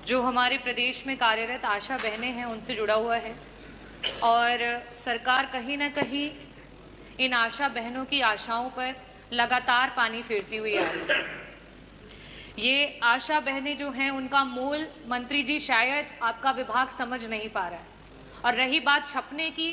जो हमारे प्रदेश में कार्यरत आशा बहनें हैं उनसे जुड़ा हुआ है और सरकार कहीं ना कहीं इन आशा बहनों की आशाओं पर लगातार पानी फेरती हुई आ रही है। ये आशा बहनें जो हैं उनका मूल मंत्री जी शायद आपका विभाग समझ नहीं पा रहा है। और रही बात छपने की,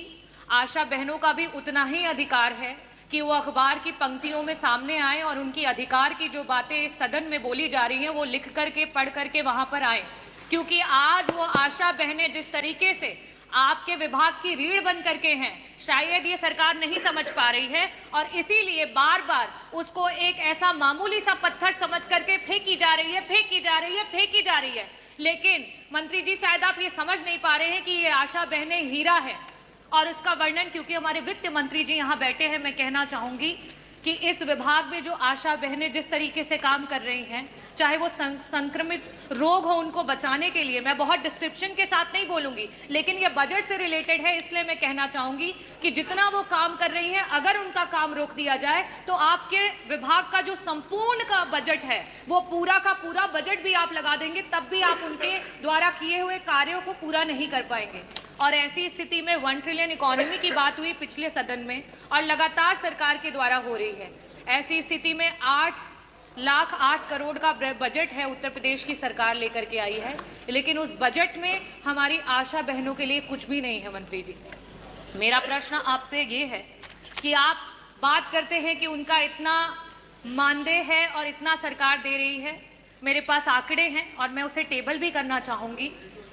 आशा बहनों का भी उतना ही अधिकार है कि वो अखबार की पंक्तियों में सामने आए और उनकी अधिकार की जो बातें सदन में बोली जा रही हैं वो लिख करके पढ़ करके वहां पर आए, क्योंकि आज वो आशा बहनें जिस तरीके से आपके विभाग की रीढ़ बन करके हैं शायद ये सरकार नहीं समझ पा रही है और इसीलिए बार बार उसको एक ऐसा मामूली सा पत्थर समझ करके फेंकी जा रही है। लेकिन मंत्री जी शायद आप ये समझ नहीं पा रहे हैं कि ये आशा बहनें हीरा है और उसका वर्णन, क्योंकि हमारे वित्त मंत्री जी यहाँ बैठे हैं, मैं कहना चाहूंगी कि इस विभाग में जो आशा बहनें जिस तरीके से काम कर रही हैं, चाहे वो संक्रमित रोग हो उनको बचाने के लिए, मैं बहुत डिस्क्रिप्शन के साथ नहीं बोलूंगी, लेकिन ये बजट से रिलेटेड है, इसलिए मैं कहना चाहूंगी कि जितना वो काम कर रही हैं अगर उनका काम रोक दिया जाए तो आपके विभाग का जो संपूर्ण का बजट है वो पूरा का पूरा बजट भी आप लगा देंगे, तब भी आप उनके द्वारा किए हुए कार्यों को पूरा नहीं कर पाएंगे। और ऐसी स्थिति में 1 ट्रिलियन इकोनॉमी की बात हुई पिछले सदन में और लगातार सरकार के द्वारा हो रही है। ऐसी स्थिति में 8 करोड़ का बजट है उत्तर प्रदेश की सरकार लेकर के आई है, लेकिन उस बजट में हमारी आशा बहनों के लिए कुछ भी नहीं है। मंत्री जी, मेरा प्रश्न आपसे ये है कि आप बात करते हैं कि उनका इतना मानदेय है और इतना सरकार दे रही है। मेरे पास आंकड़े हैं और मैं उसे टेबल भी करना चाहूंगी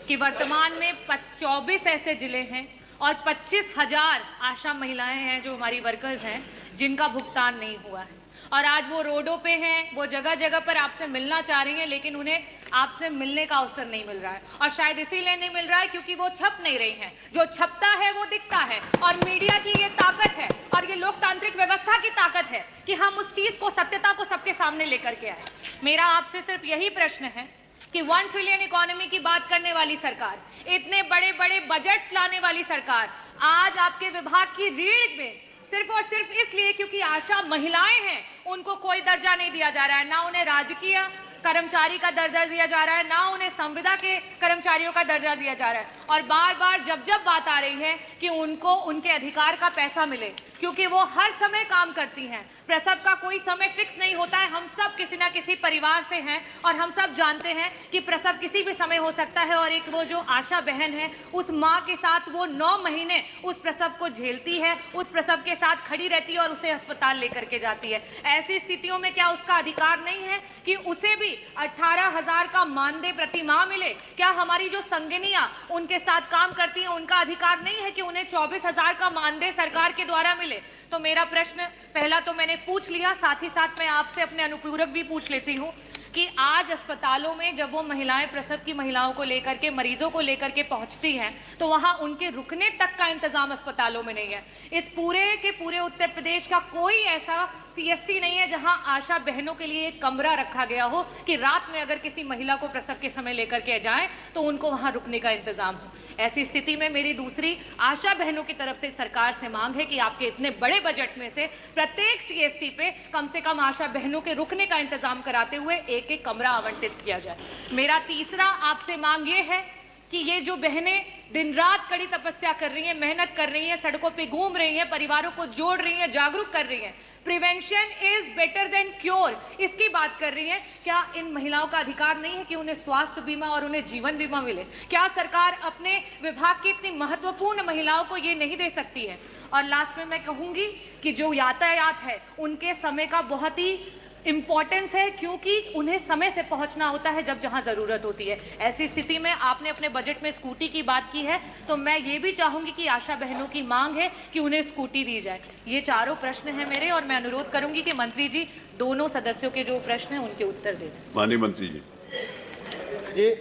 कि वर्तमान में 24 ऐसे जिले हैं और 25,000 आशा महिलाएं हैं जो हमारी वर्कर्स हैं जिनका भुगतान नहीं हुआ है। और आज वो रोडों पे हैं, वो जगह जगह पर आपसे मिलना चाह रही हैं, लेकिन उन्हें आपसे मिलने का अवसर नहीं मिल रहा है और शायद इसीलिए नहीं मिल रहा है क्योंकि वो छप नहीं रही हैं। जो छपता है वो दिखता है और मीडिया की ये ताकत है और ये लोकतांत्रिक व्यवस्था की ताकत है कि हम उस चीज को, सत्यता को सबके सामने लेकर के आए। मेरा आपसे सिर्फ यही प्रश्न है कि 1 ट्रिलियन इकोनॉमी की बात करने वाली सरकार, इतने बड़े बड़े बजट्स लाने वाली सरकार, आज आपके विभाग की रीढ़ में सिर्फ और सिर्फ इसलिए क्योंकि आशा महिलाएं हैं उनको कोई दर्जा नहीं दिया जा रहा है, ना उन्हें राजकीय कर्मचारी का दर्जा दिया जा रहा है, ना उन्हें संविदा के कर्मचारियों का दर्जा दिया जा रहा है। और बार बार जब बात आ रही है कि उनको उनके अधिकार का पैसा मिले, क्योंकि वो हर समय काम करती हैं, प्रसव का कोई समय फिक्स नहीं होता है। हम सब किसी ना किसी परिवार से हैं और हम सब जानते हैं कि प्रसव किसी भी समय हो सकता है और एक वो जो आशा बहन है उस माँ के साथ वो 9 महीने उस प्रसव को झेलती है, उस प्रसव के साथ खड़ी रहती है और उसे अस्पताल लेकर के जाती है। ऐसी स्थितियों में क्या उसका अधिकार नहीं है कि उसे भी 18,000 का मानदेय प्रति माह मिले? क्या हमारी जो संगिनियां उनके साथ काम करती हैं उनका अधिकार नहीं है कि उन्हें 24,000 का मानदेय सरकार के द्वारा मिले? तो मेरा प्रश्न पहला तो मैंने पूछ लिया, साथ ही साथ मैं आपसे अपने अनुपूरक भी पूछ लेती हूँ कि आज अस्पतालों में जब वो महिलाएं प्रसव की महिलाओं को लेकर के, मरीजों को लेकर के पहुंचती हैं तो वहां उनके रुकने तक का इंतजाम अस्पतालों में नहीं है। इस पूरे के पूरे उत्तर प्रदेश का कोई ऐसा CSC नहीं है जहां आशा बहनों के लिए एक कमरा रखा गया हो कि रात में अगर किसी महिला को प्रसव के समय लेकर के जाए तो उनको वहां रुकने का इंतजाम हो। ऐसी स्थिति में मेरी दूसरी आशा बहनों की तरफ से सरकार से मांग है कि आपके इतने बड़े बजट में से प्रत्येक CSC पे कम से कम आशा बहनों के रुकने का इंतजाम कराते हुए एक एक कमरा आवंटित किया जाए। मेरा तीसरा आपसे मांग ये है कि ये जो बहनें दिन रात कड़ी तपस्या कर रही हैं, मेहनत कर रही हैं, सड़कों पे घूम रही हैं, परिवारों को जोड़ रही हैं, जागरूक कर रही हैं, prevention is better than cure, इसकी बात कर रही हैं, क्या इन महिलाओं का अधिकार नहीं है कि उन्हें स्वास्थ्य बीमा और उन्हें जीवन बीमा मिले? क्या सरकार अपने विभाग की इतनी महत्वपूर्ण महिलाओं को ये नहीं दे सकती है? और लास्ट में मैं कहूंगी कि जो यातायात है उनके समय का बहुत ही इंपॉर्टेंस है, क्योंकि उन्हें समय से पहुंचना होता है जब जहां जरूरत होती है। ऐसी स्थिति में आपने अपने बजट में स्कूटी की बात की है, तो मैं ये भी चाहूंगी कि आशा बहनों की मांग है कि उन्हें स्कूटी दी जाए। ये चारों प्रश्न हैं मेरे और मैं अनुरोध करूंगी कि मंत्री जी दोनों सदस्यों के जो प्रश्न हैं उनके उत्तर दें। माननीय मंत्री जी।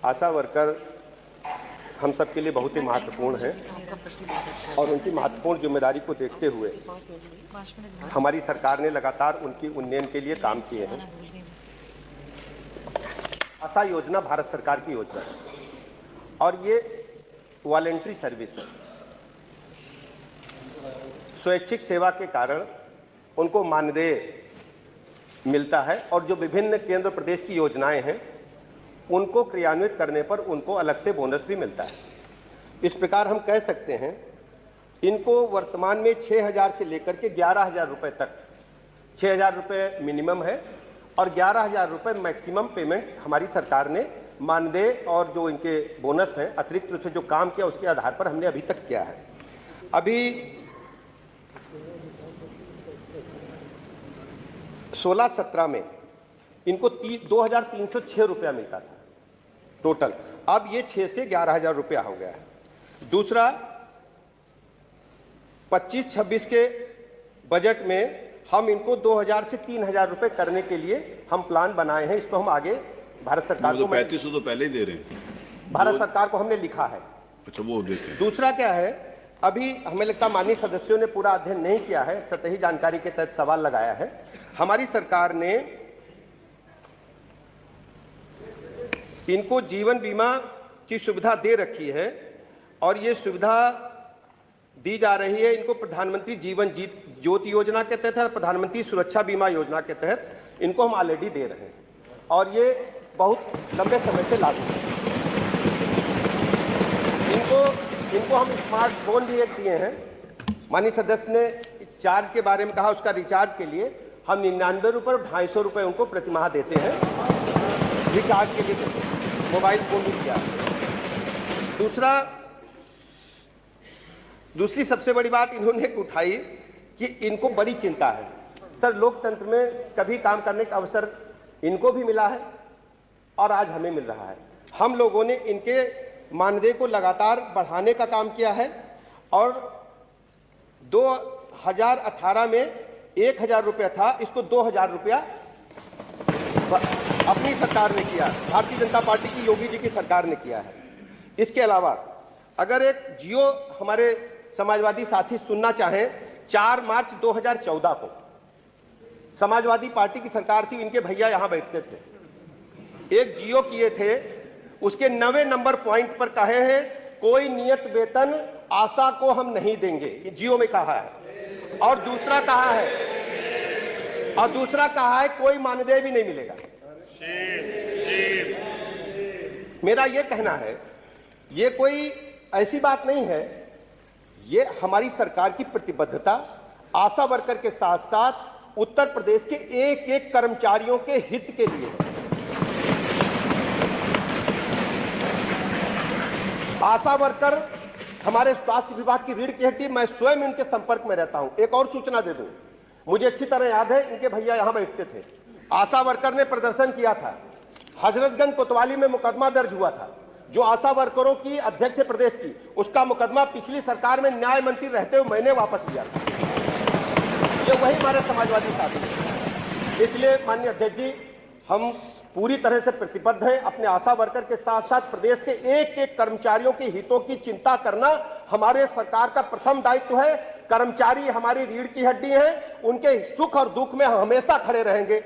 आशा वर्कर हम सब के लिए बहुत ही महत्वपूर्ण है और उनकी महत्वपूर्ण जिम्मेदारी को देखते हुए हमारी सरकार ने लगातार उनकी उन्नयन के लिए काम किए हैं। आशा योजना भारत सरकार की योजना है और ये वॉलंटरी सर्विस है। स्वैच्छिक सेवा के कारण उनको मानदेय मिलता है और जो विभिन्न केंद्र प्रदेश की योजनाएं हैं उनको क्रियान्वित करने पर उनको अलग से बोनस भी मिलता है। इस प्रकार हम कह सकते हैं इनको वर्तमान में 6,000 से लेकर के 11,000 रुपये तक, 6,000 रुपये मिनिमम है और 11,000 रुपये मैक्सिमम पेमेंट हमारी सरकार ने मानदेय और जो इनके बोनस हैं अतिरिक्त रूप से जो काम किया उसके आधार पर हमने अभी तक किया है। अभी 16-17 में इनको 2,306 रुपया मिलता था टोटल, अब ये 6 से 11,000 रुपया हो गया है। दूसरा 25-26 के बजट में हम इनको 2,000 से 3,000 रुपये करने के लिए हम प्लान बनाए हैं। इसको हम आगे भारत सरकार को 3500 तो पहले ही दे रहे हैं, भारत सरकार को हमने लिखा है। अच्छा वो देते हैं। दूसरा क्या है, अभी हमें लगता है माननीय सदस्यों ने पूरा अध्ययन नहीं किया है, सतही जानकारी के तहत सवाल लगाया है। हमारी सरकार ने इनको जीवन बीमा की सुविधा दे रखी है और ये सुविधा दी जा रही है इनको प्रधानमंत्री जीवन ज्योति योजना के तहत, प्रधानमंत्री सुरक्षा बीमा योजना के तहत इनको हम ऑलरेडी दे रहे हैं और ये बहुत लंबे समय से लागू है। इनको हम स्मार्टफोन भी एक दिए हैं। माननीय सदस्य ने चार्ज के बारे में कहा, उसका रिचार्ज के लिए हम 99 रुपये और 250 रुपये उनको प्रतिमाह देते हैं, रिचार्ज के लिए देते हैं। मोबाइल फोन भी किया। दूसरी सबसे बड़ी बात इन्होंने उठाई कि इनको बड़ी चिंता है। सर, लोकतंत्र में कभी काम करने का अवसर इनको भी मिला है और आज हमें मिल रहा है। हम लोगों ने इनके मानदेय को लगातार बढ़ाने का काम किया है और 2018 में 1,000 रुपया था, इसको 2,000 रुपया अपनी सरकार ने किया, भारतीय जनता पार्टी की योगी जी की सरकार ने किया है। इसके अलावा अगर एक जियो हमारे समाजवादी साथी सुनना चाहें, 4 मार्च 2014 को समाजवादी पार्टी की सरकार थी, इनके भैया यहां बैठते थे, एक जियो किए थे, उसके 9वें नंबर पॉइंट पर कहे हैं कोई नियत वेतन आशा को हम नहीं देंगे, ये जियो में कहा है। और दूसरा कहा है कोई मानदेय भी नहीं मिलेगा। मेरा ये कहना है ये कोई ऐसी बात नहीं है, ये हमारी सरकार की प्रतिबद्धता आशा वर्कर के साथ साथ उत्तर प्रदेश के एक एक कर्मचारियों के हित के लिए है। आशा वर्कर हमारे स्वास्थ्य विभाग की रीढ़ की हड्डी, मैं स्वयं इनके संपर्क में रहता हूं। एक और सूचना दे दूं, मुझे अच्छी तरह याद है इनके भैया यहां बैठते थे, आशा वर्कर ने प्रदर्शन किया था, हजरतगंज कोतवाली में मुकदमा दर्ज हुआ था, जो आशा वर्करों की अध्यक्ष प्रदेश की, उसका मुकदमा पिछली सरकार में न्याय मंत्री रहते हुए मैंने वापस लिया था। ये वही हमारे समाजवादी साथी हैं। इसलिए माननीय अध्यक्ष जी, हम पूरी तरह से प्रतिबद्ध हैं अपने आशा वर्कर के साथ साथ प्रदेश के एक एक कर्मचारियों के हितों की चिंता करना हमारे सरकार का प्रथम दायित्व है। कर्मचारी हमारी रीढ़ की हड्डी हैं, उनके सुख और दुख में हम हमेशा खड़े रहेंगे।